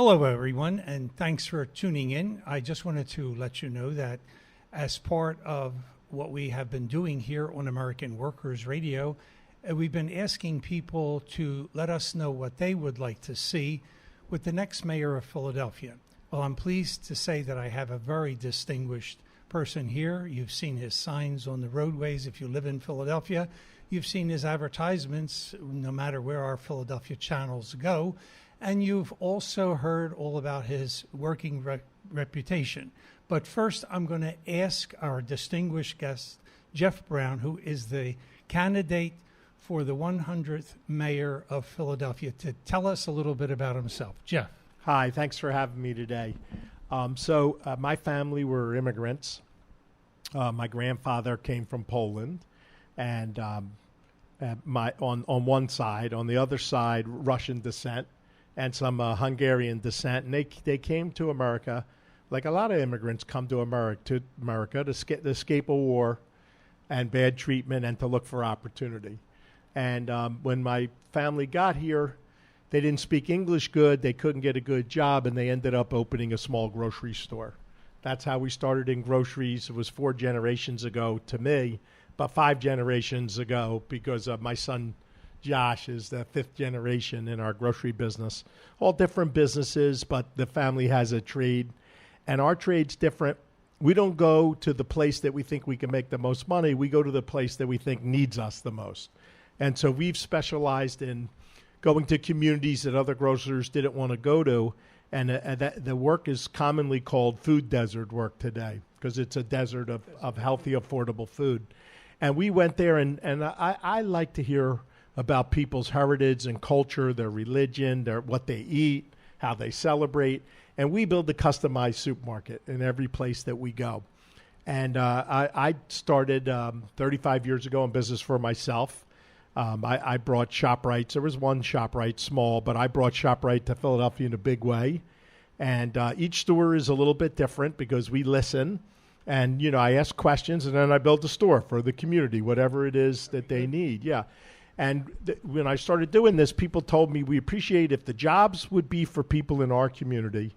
Hello, everyone, and thanks for tuning in. I just wanted to let you know that as part of what we have been doing here on American Workers Radio, we've been asking people to let us know what they would like to see with the next mayor of Philadelphia. Well, I'm pleased to say that I have a very distinguished person here. You've seen his signs on the roadways if you live in Philadelphia. You've seen his advertisements no matter where our Philadelphia channels go. And you've also heard all about his working reputation. But first, I'm going to ask our distinguished guest, Jeff Brown, who is the candidate for the 100th mayor of Philadelphia, to tell us a little bit about himself. Jeff. Hi, thanks for having me today. My family were immigrants. My grandfather came from Poland, and on one side, on the other side, Russian descent, and some Hungarian descent, and they came to America, like a lot of immigrants come to America to escape a war and bad treatment and to look for opportunity. And when my family got here, they didn't speak English good, they couldn't get a good job, and they ended up opening a small grocery store. That's how we started in groceries. It was 4 generations ago to me, but 5 generations ago because my son Josh is the 5th generation in our grocery business. All different businesses, but the family has a trade, and our trade's different. We don't go to the place that we think we can make the most money. We go to the place that we think needs us the most. And so we've specialized in going to communities that other grocers didn't want to go to, and the work is commonly called food desert work today because it's a desert of healthy, affordable food. And we went there, and I like to hear about people's heritage and culture, their religion, what they eat, how they celebrate. And we build a customized supermarket in every place that we go. And I started 35 years ago in business for myself. I brought ShopRite. There was one ShopRite, small, but I brought ShopRite to Philadelphia in a big way. And each store is a little bit different because we listen. And, I ask questions, and then I build a store for the community, whatever it is that they need. Yeah. And when I started doing this, people told me we appreciate if the jobs would be for people in our community.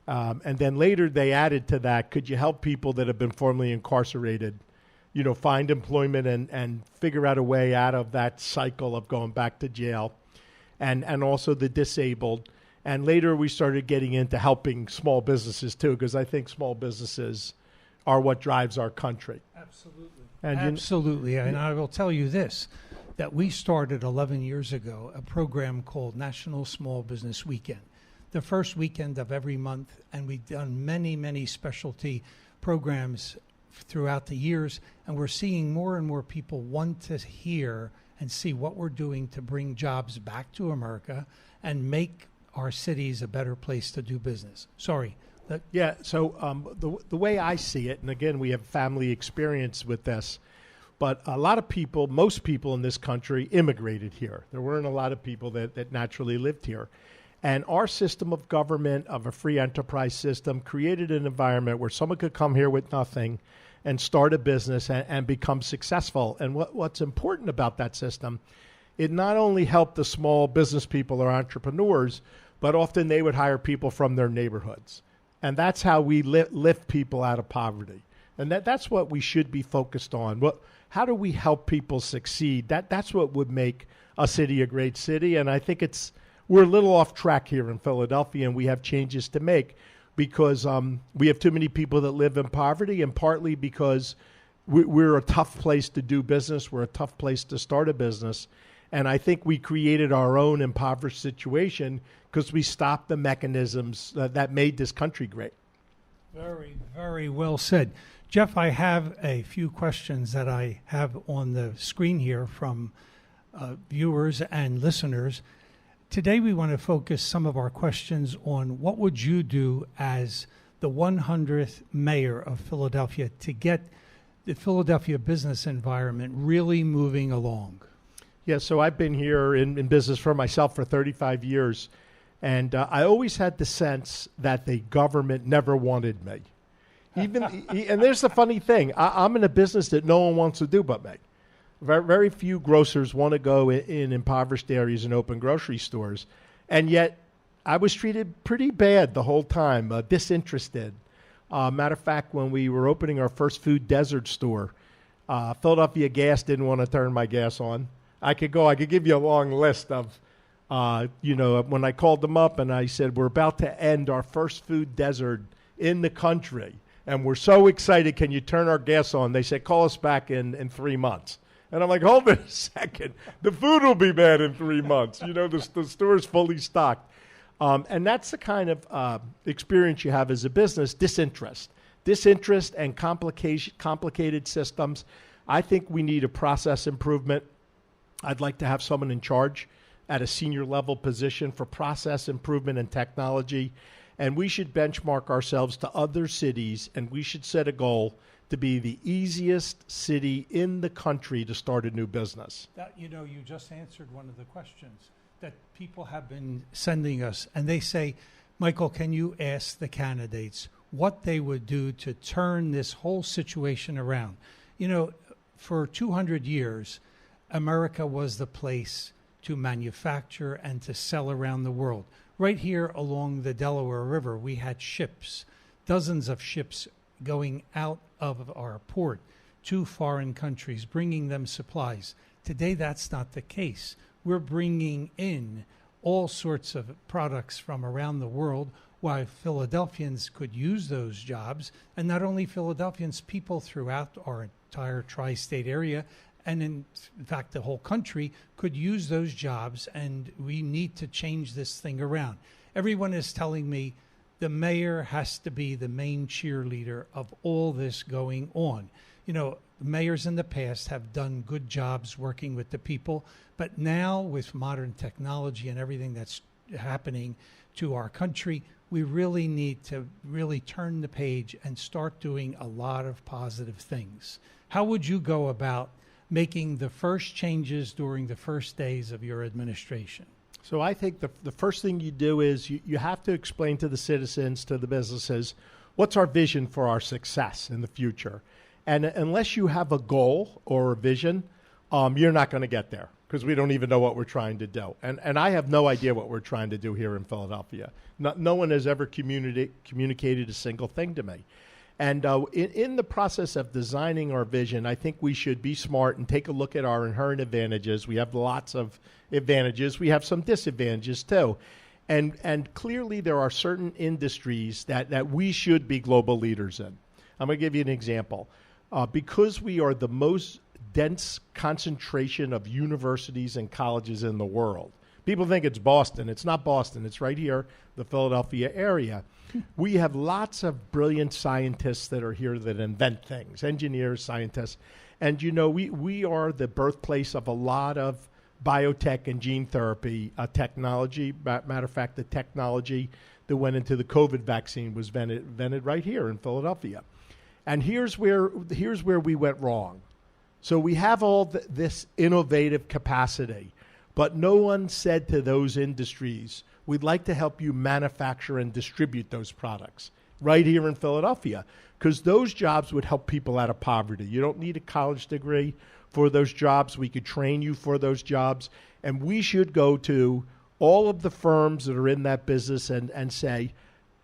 And then later they added to that, could you help people that have been formerly incarcerated, find employment and figure out a way out of that cycle of going back to jail, and also the disabled. And later we started getting into helping small businesses too, because I think small businesses are what drives our country. Absolutely. And absolutely. And I will tell you this, that we started 11 years ago a program called National Small Business Weekend, the first weekend of every month, and we've done many, many specialty programs throughout the years, and we're seeing more and more people want to hear and see what we're doing to bring jobs back to America and make our cities a better place to do business. Sorry. Yeah, so the way I see it, and again, we have family experience with this, but a lot of people, most people in this country immigrated here. There weren't a lot of people that naturally lived here. And our system of government, of a free enterprise system, created an environment where someone could come here with nothing and start a business and become successful. And what's important about that system, it not only helped the small business people or entrepreneurs, but often they would hire people from their neighborhoods. And that's how we lift people out of poverty. And that's what we should be focused on. How do we help people succeed? That's what would make a city a great city. And I think we're a little off track here in Philadelphia, and we have changes to make because we have too many people that live in poverty, and partly because we're a tough place to do business. We're a tough place to start a business. And I think we created our own impoverished situation because we stopped the mechanisms that made this country great. Very, very well said. Jeff, I have a few questions that I have on the screen here from viewers and listeners. Today we want to focus some of our questions on what would you do as the 100th mayor of Philadelphia to get the Philadelphia business environment really moving along. Yeah, so I've been here in business for myself for 35 years, and I always had the sense that the government never wanted me. And there's the funny thing. I'm in a business that no one wants to do but me. Very few grocers want to go in impoverished areas and open grocery stores. And yet I was treated pretty bad the whole time, disinterested. Matter of fact, when we were opening our first food desert store, Philadelphia Gas didn't want to turn my gas on. I could give you a long list of, when I called them up and I said, we're about to end our first food desert in the country, and we're so excited, can you turn our gas on? They said, call us back in 3 months. And I'm like, hold it a second. The food will be bad in 3 months. The store's fully stocked. And that's the kind of experience you have as a business, disinterest and complicated systems. I think we need a process improvement. I'd like to have someone in charge at a senior level position for process improvement and technology. And we should benchmark ourselves to other cities, and we should set a goal to be the easiest city in the country to start a new business. You just answered one of the questions that people have been sending us, and they say, Michael, can you ask the candidates what they would do to turn this whole situation around? For 200 years, America was the place to manufacture and to sell around the world. Right here along the Delaware River, we had ships, dozens of ships going out of our port to foreign countries, bringing them supplies. Today, that's not the case. We're bringing in all sorts of products from around the world, while Philadelphians could use those jobs, and not only Philadelphians, people throughout our entire tri-state area, and in fact the whole country, could use those jobs, and we need to change this thing around. Everyone is telling me the mayor has to be the main cheerleader of all this going on. Mayors in the past have done good jobs working with the people, but now with modern technology and everything that's happening to our country, we really need to really turn the page and start doing a lot of positive things. How would you go about making the first changes during the first days of your administration? So I think the first thing you do is you have to explain to the citizens, to the businesses, what's our vision for our success in the future. And unless you have a goal or a vision, you're not going to get there, because we don't even know what we're trying to do. And I have no idea what we're trying to do here in Philadelphia. No one has ever communicated a single thing to me. And in the process of designing our vision, I think we should be smart and take a look at our inherent advantages. We have lots of advantages. We have some disadvantages too. And clearly there are certain industries that we should be global leaders in. I'm going to give you an example. Because we are the most dense concentration of universities and colleges in the world. People think it's Boston. It's not Boston. It's right here, the Philadelphia area. We have lots of brilliant scientists that are here that invent things, engineers, scientists. And, we are the birthplace of a lot of biotech and gene therapy technology. Matter of fact, the technology that went into the COVID vaccine was invented right here in Philadelphia. And here's where we went wrong. So we have all this innovative capacity, but no one said to those industries, we'd like to help you manufacture and distribute those products right here in Philadelphia, because those jobs would help people out of poverty. You don't need a college degree for those jobs. We could train you for those jobs. And we should go to all of the firms that are in that business and say,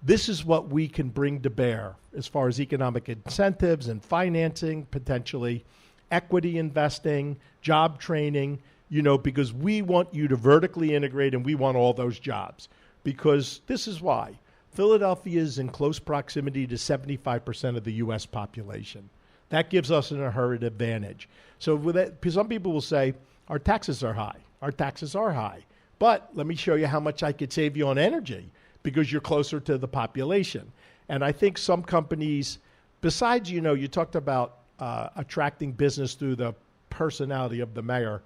this is what we can bring to bear as far as economic incentives and financing, potentially equity investing, job training, because we want you to vertically integrate, and we want all those jobs. Because this is why. Philadelphia is in close proximity to 75% of the U.S. population. That gives us an inherent advantage. So with that, some people will say, our taxes are high. Our taxes are high. But let me show you how much I could save you on energy, because you're closer to the population. And I think some companies, besides, you talked about attracting business through the personality of the mayor,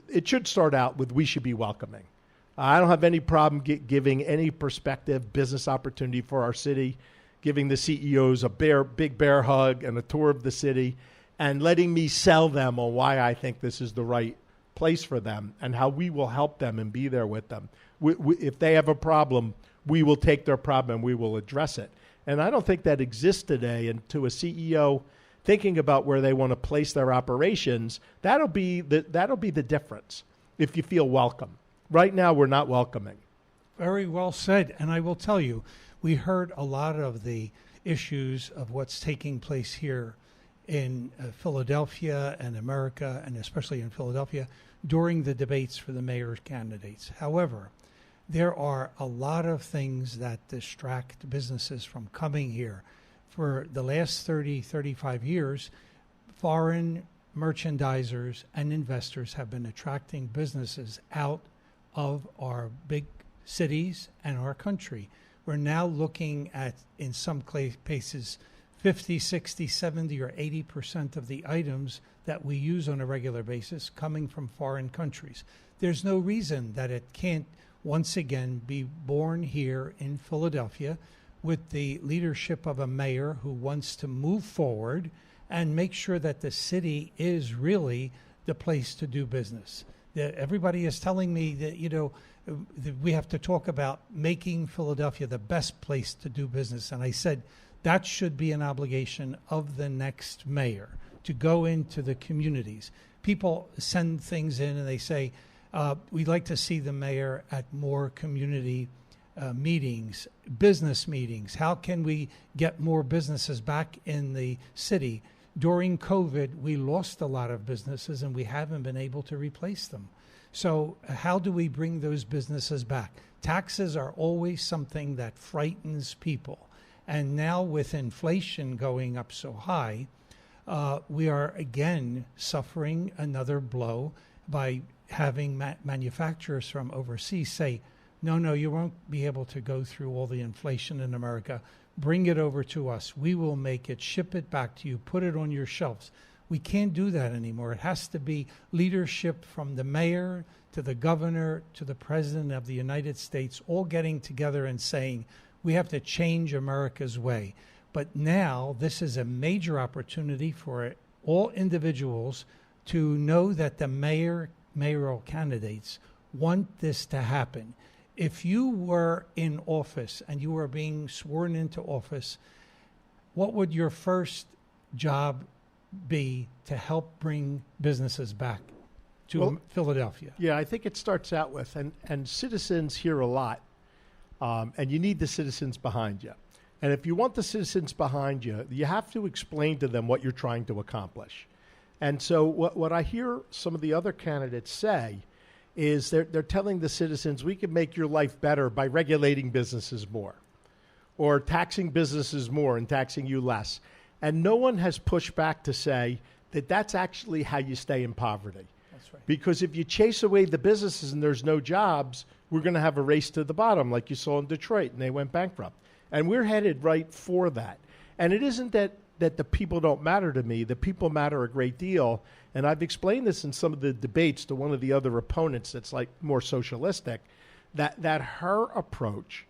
it should start out with, we should be welcoming. I don't have any problem giving any prospective business opportunity for our city, giving the CEOs a big bear hug and a tour of the city, and letting me sell them on why I think this is the right place for them and how we will help them and be there with them. If they have a problem, we will take their problem and we will address it. And I don't think that exists today. And to a CEO thinking about where they want to place their operations, that'll be the difference if you feel welcome. Right now, we're not welcoming. Very well said. And I will tell you, we heard a lot of the issues of what's taking place here in Philadelphia and America, and especially in Philadelphia, during the debates for the mayor candidates. However, there are a lot of things that distract businesses from coming here. For the last 30, 35 years, foreign merchandisers and investors have been attracting businesses out of our big cities and our country. We're now looking at, in some cases, 50, 60, 70, or 80% of the items that we use on a regular basis coming from foreign countries. There's no reason that it can't once again be born here in Philadelphia with the leadership of a mayor who wants to move forward and make sure that the city is really the place to do business. Everybody is telling me that, that we have to talk about making Philadelphia the best place to do business. And I said that should be an obligation of the next mayor, to go into the communities. People send things in and they say, we'd like to see the mayor at more community meetings, business meetings. How can we get more businesses back in the city? During COVID, we lost a lot of businesses and we haven't been able to replace them. So how do we bring those businesses back? Taxes are always something that frightens people. And now with inflation going up so high, we are again suffering another blow by having manufacturers from overseas say, no, you won't be able to go through all the inflation in America. Bring it over to us. We will make it, ship it back to you, put it on your shelves. We can't do that anymore. It has to be leadership from the mayor to the governor to the president of the United States, all getting together and saying, we have to change America's way. But now this is a major opportunity for all individuals to know that the mayoral candidates want this to happen. If you were in office and you were being sworn into office, what would your first job be to help bring businesses back to Philadelphia? Yeah, I think it starts out with, and citizens hear a lot, and you need the citizens behind you. And if you want the citizens behind you, you have to explain to them what you're trying to accomplish. And so what I hear some of the other candidates say is they're telling the citizens, we can make your life better by regulating businesses more or taxing businesses more and taxing you less. And no one has pushed back to say that that's actually how you stay in poverty. That's right. Because if you chase away the businesses and there's no jobs, we're going to have a race to the bottom like you saw in Detroit, and they went bankrupt. And we're headed right for that. And it isn't that the people don't matter to me. The people matter a great deal. And I've explained this in some of the debates to one of the other opponents that's like more socialistic, that her approach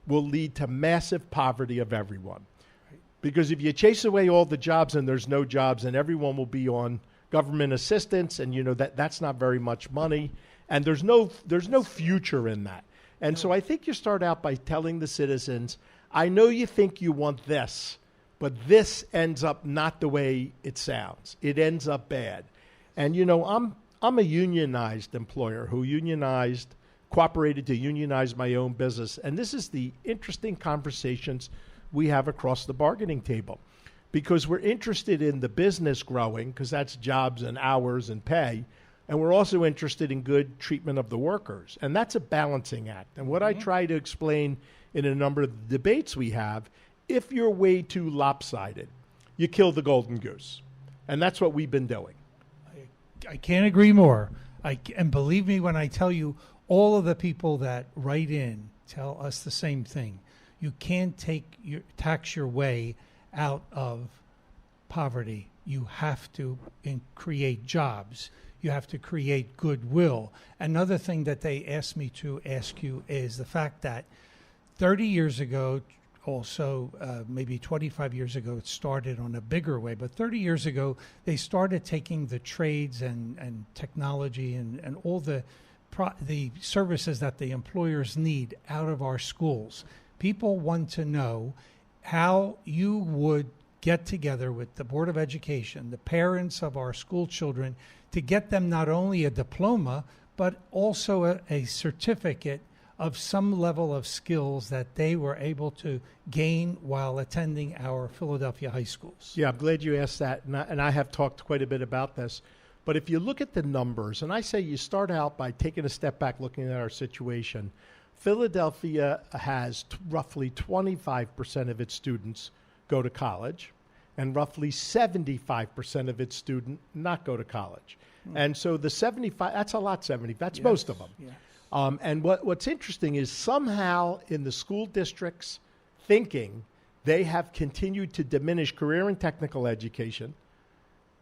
will lead to massive poverty of everyone. Right. Because if you chase away all the jobs and there's no jobs and everyone will be on government assistance, and that's not very much money, and there's no future in that. And so I think you start out by telling the citizens, I know you think you want this, but this ends up not the way it sounds. It ends up bad. And, I'm a unionized employer who cooperated to unionize my own business. And this is the interesting conversations we have across the bargaining table, because we're interested in the business growing, because that's jobs and hours and pay. And we're also interested in good treatment of the workers. And that's a balancing act. And what I try to explain in a number of the debates we have, if you're way too lopsided, you kill the golden goose. And that's what we've been doing. I can't agree more. And believe me when I tell you, all of the people that write in tell us the same thing. You can't tax your way out of poverty. You have to create jobs. You have to create goodwill. Another thing that they asked me to ask you is the fact that 30 years ago, also maybe 25 years ago, it started on a bigger way. But 30 years ago, they started taking the trades and technology and all the services that the employers need out of our schools. People want to know how you would get together with the Board of Education, the parents of our school children, to get them not only a diploma, but also a certificate of some level of skills that they were able to gain while attending our Philadelphia high schools. Yeah, I'm glad you asked that, and I have talked quite a bit about this. But if you look at the numbers, and I say you start out by taking a step back, looking at our situation, Philadelphia has roughly 25% of its students go to college, and roughly 75% of its students not go to college. And so the 75, that's a lot, 70, that's most of them. Yes. And what's interesting is somehow in the school districts thinking, they have continued to diminish career and technical education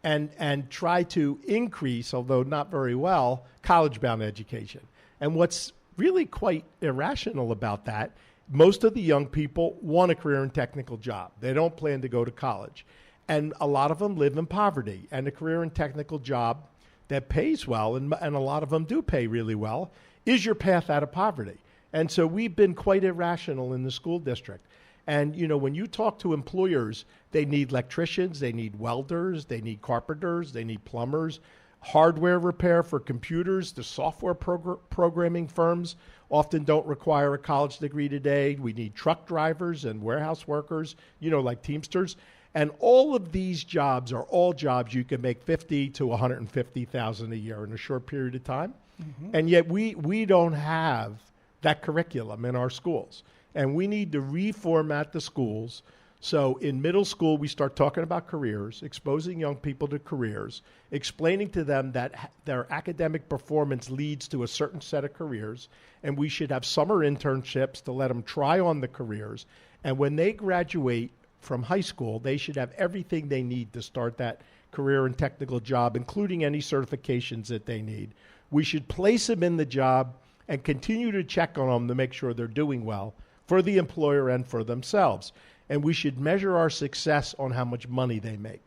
and try to increase, although not very well, college-bound education. And what's really quite irrational about that, most of the young people want a career and technical job. They don't plan to go to college. And a lot of them live in poverty. And a career and technical job that pays well, and a lot of them do pay really well, is your path out of poverty. And so we've been quite irrational in the school district. And, you know, when you talk to employers, they need electricians, they need welders, they need carpenters, they need plumbers, hardware repair for computers. The software programming firms often don't require a college degree today. We need truck drivers and warehouse workers, you know, like Teamsters. And all of these jobs are all jobs you can make $50,000 to $150,000 a year in a short period of time. Mm-hmm. And yet we don't have that curriculum in our schools. And we need to reformat the schools. So in middle school, we start talking about careers, exposing young people to careers, explaining to them that their academic performance leads to a certain set of careers, and we should have summer internships to let them try on the careers. And when they graduate from high school, they should have everything they need to start that career and technical job, including any certifications that they need. We should place them in the job and continue to check on them to make sure they're doing well for the employer and for themselves. And we should measure our success on how much money they make.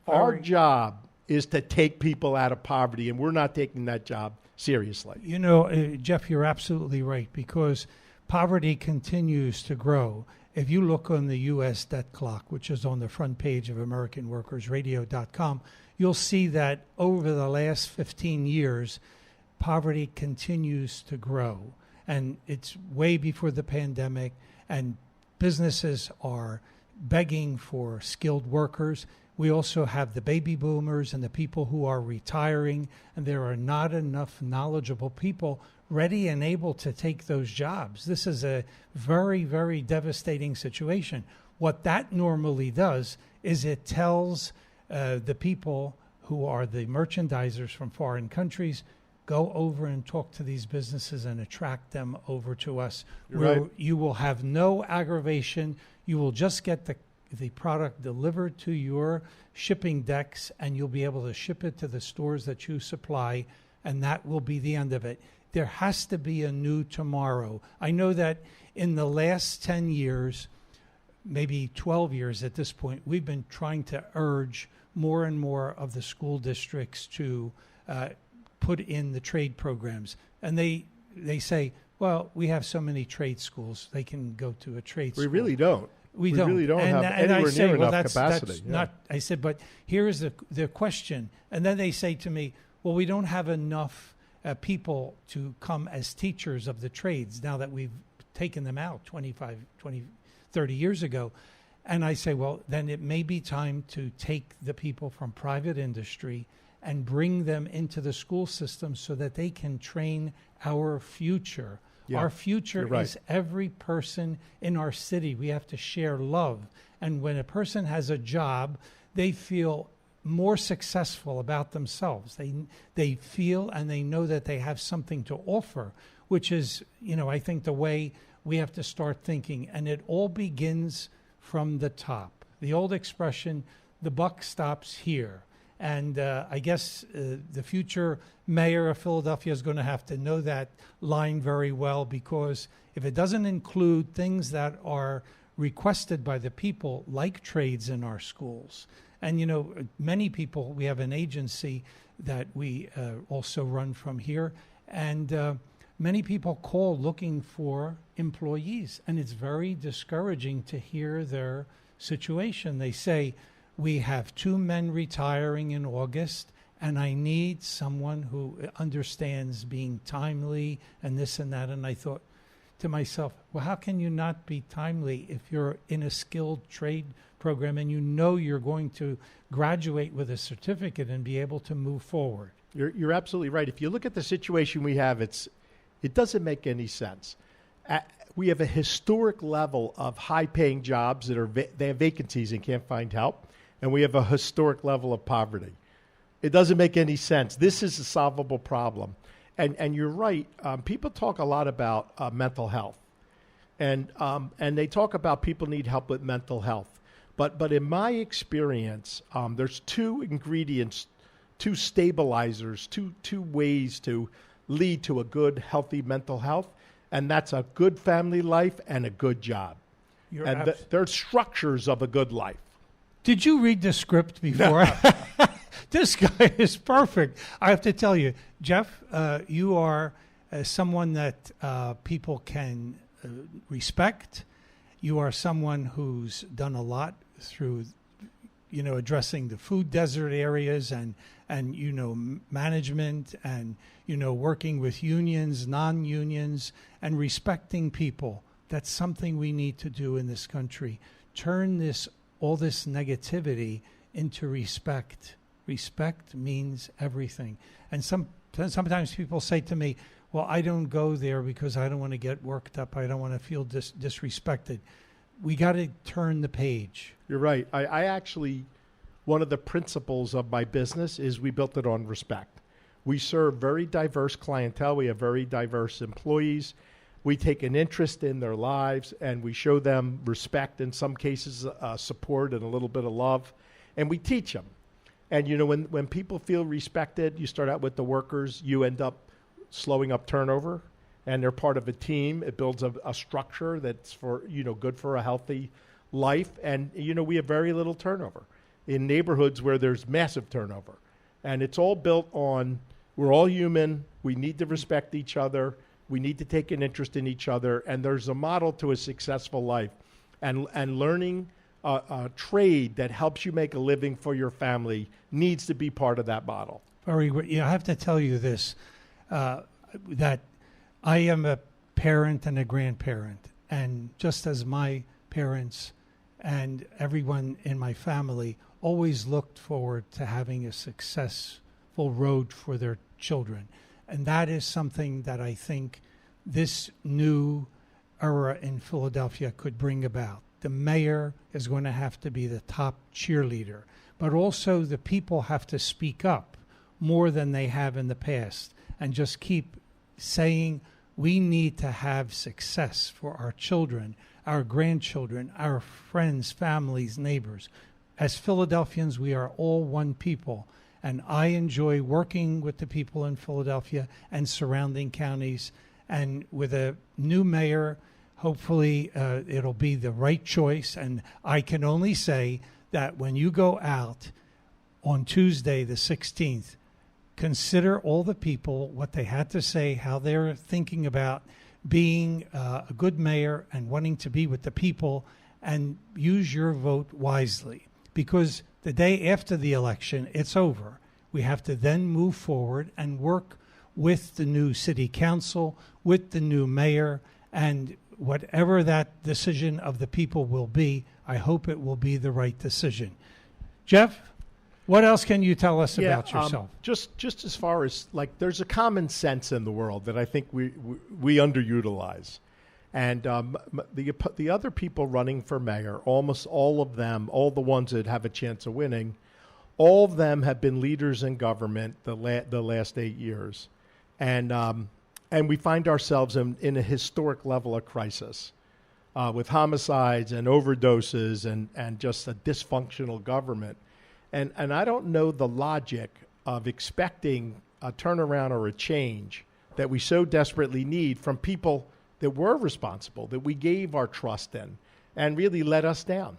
Our job is to take people out of poverty, and we're not taking that job seriously. You know, Jeff, you're absolutely right, because poverty continues to grow. If you look on the U.S. debt clock, which is on the front page of AmericanWorkersRadio.com, you'll see that over the last 15 years, poverty continues to grow. And it's way before the pandemic, and businesses are begging for skilled workers. We also have the baby boomers and the people who are retiring, and there are not enough knowledgeable people ready and able to take those jobs. This is a very, very devastating situation. What that normally does is it tells the people who are the merchandisers from foreign countries, go over and talk to these businesses and attract them over to us. Where you will have no aggravation. You will just get the product delivered to your shipping decks, and you'll be able to ship it to the stores that you supply, and that will be the end of it. There has to be a new tomorrow. I know that in the last 10 years, maybe 12 years at this point, we've been trying to urge more and more of the school districts to put in the trade programs. And they say, well, we have so many trade schools, they can go to a trade school. We really don't. We don't. Really don't have anywhere near enough capacity. That's not, I said, but here is the question. And then they say to me, well, we don't have enough people to come as teachers of the trades now that we've taken them out 20, 30 years ago. And I say, well, then it may be time to take the people from private industry and bring them into the school system so that they can train our future. Yeah, our future is every person in our city. We have to share love. And when a person has a job, they feel more successful about themselves. They feel and they know that they have something to offer, which is, you know, I think the way we have to start thinking. And it all begins from the top. The old expression, the buck stops here. And I guess the future mayor of Philadelphia is going to have to know that line very well, because if it doesn't include things that are requested by the people, like trades in our schools, and, you know, many people, we have an agency that we also run from here, and many people call looking for employees, and it's very discouraging to hear their situation. They say, we have 2 men retiring in August, and I need someone who understands being timely and this and that. And I thought, to myself, well, how can you not be timely if you're in a skilled trade program and you know you're going to graduate with a certificate and be able to move forward? You're absolutely right. If you look at the situation we have, it doesn't make any sense. We have a historic level of high-paying jobs they have vacancies and can't find help, and we have a historic level of poverty. It doesn't make any sense. This is a solvable problem. And you're right. People talk a lot about mental health, and they talk about people need help with mental health. But in my experience, there's two ingredients, two stabilizers, two ways to lead to a good, healthy mental health, and that's a good family life and a good job. They're structures of a good life. Did you read the script before? This guy is perfect. I have to tell you, Jeff, you are someone that people can respect. You are someone who's done a lot through, addressing the food desert areas and management and, working with unions, non-unions, and respecting people. That's something we need to do in this country. Turn all this negativity into respect. Respect means everything. And sometimes people say to me, well, I don't go there because I don't want to get worked up. I don't want to feel disrespected. We got to turn the page. You're right. I actually, one of the principles of my business is we built it on respect. We serve very diverse clientele. We have very diverse employees. We take an interest in their lives, and we show them respect, in some cases support and a little bit of love, and we teach them. And, when people feel respected, you start out with the workers, you end up slowing up turnover, and they're part of a team. It builds a structure that's good for a healthy life. And, we have very little turnover in neighborhoods where there's massive turnover. And it's all built on, we're all human. We need to respect each other. We need to take an interest in each other. And there's a model to a successful life. And learning a trade that helps you make a living for your family needs to be part of that model. I have to tell you this, that I am a parent and a grandparent, and just as my parents and everyone in my family always looked forward to having a successful road for their children. And that is something that I think this new era in Philadelphia could bring about. The mayor is going to have to be the top cheerleader, but also the people have to speak up more than they have in the past and just keep saying we need to have success for our children, our grandchildren, our friends, families, neighbors. As Philadelphians, we are all one people, and I enjoy working with the people in Philadelphia and surrounding counties. And with a new mayor, hopefully it'll be the right choice. And I can only say that when you go out on Tuesday, the 16th, consider all the people, what they had to say, how they're thinking about being a good mayor and wanting to be with the people, and use your vote wisely. Because the day after the election, it's over. We have to then move forward and work with the new city council, with the new mayor, and whatever that decision of the people will be, I hope it will be the right decision. Jeff, what else can you tell us about yourself? Just as far as, there's a common sense in the world that I think we underutilize. And the other people running for mayor, almost all of them, all the ones that have a chance of winning, all of them have been leaders in government the last 8 years. And we find ourselves in a historic level of crisis with homicides and overdoses and just a dysfunctional government. And I don't know the logic of expecting a turnaround or a change that we so desperately need from people that were responsible, that we gave our trust in, and really let us down.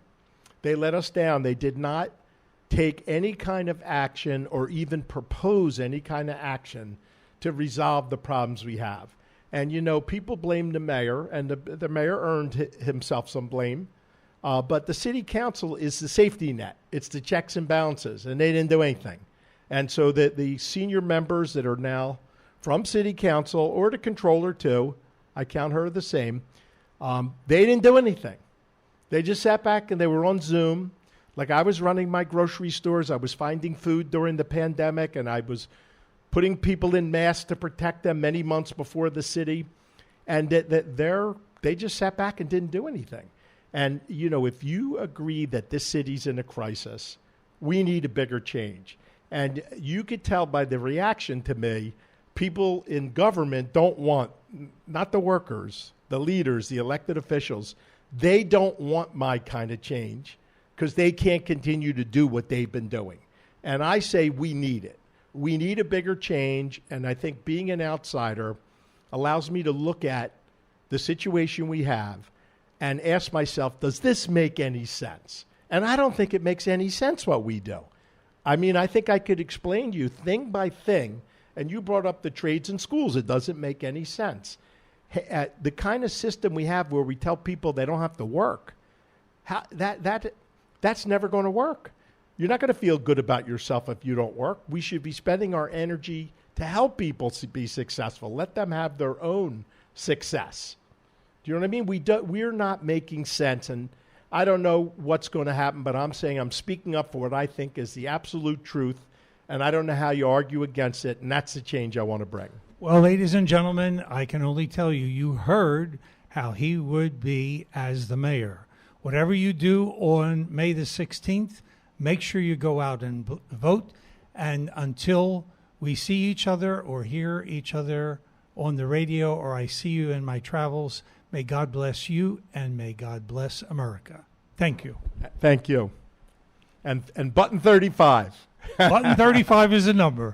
They let us down. They did not take any kind of action or even propose any kind of action to resolve the problems we have. And, people blame the mayor, and the mayor earned himself some blame. But the city council is the safety net. It's the checks and balances, and they didn't do anything. And so the senior members that are now from city council, or the controller too, I count her the same. They didn't do anything. They just sat back and they were on Zoom. Like I was running my grocery stores. I was finding food during the pandemic, and I was putting people in masks to protect them many months before the city. And they just sat back and didn't do anything. And, you know, if you agree that this city's in a crisis, we need a bigger change. And you could tell by the reaction to me, people in government don't want, not the workers, the leaders, the elected officials, they don't want my kind of change because they can't continue to do what they've been doing. And I say we need it. We need a bigger change. And I think being an outsider allows me to look at the situation we have and ask myself, does this make any sense? And I don't think it makes any sense what we do. I mean, I think I could explain to you thing by thing, and you brought up the trades and schools. It doesn't make any sense. The kind of system we have where we tell people they don't have to work, that's never going to work. You're not going to feel good about yourself if you don't work. We should be spending our energy to help people be successful. Let them have their own success. Do you know what I mean? We're not making sense, and I don't know what's going to happen, but I'm saying I'm speaking up for what I think is the absolute truth, and I don't know how you argue against it, and that's the change I want to bring. Well, ladies and gentlemen, I can only tell you, you heard how he would be as the mayor. Whatever you do on May the 16th, make sure you go out and vote, and until we see each other or hear each other on the radio or I see you in my travels, may God bless you and may God bless America. Thank you. Thank you. And button 35. Button 35 is a number.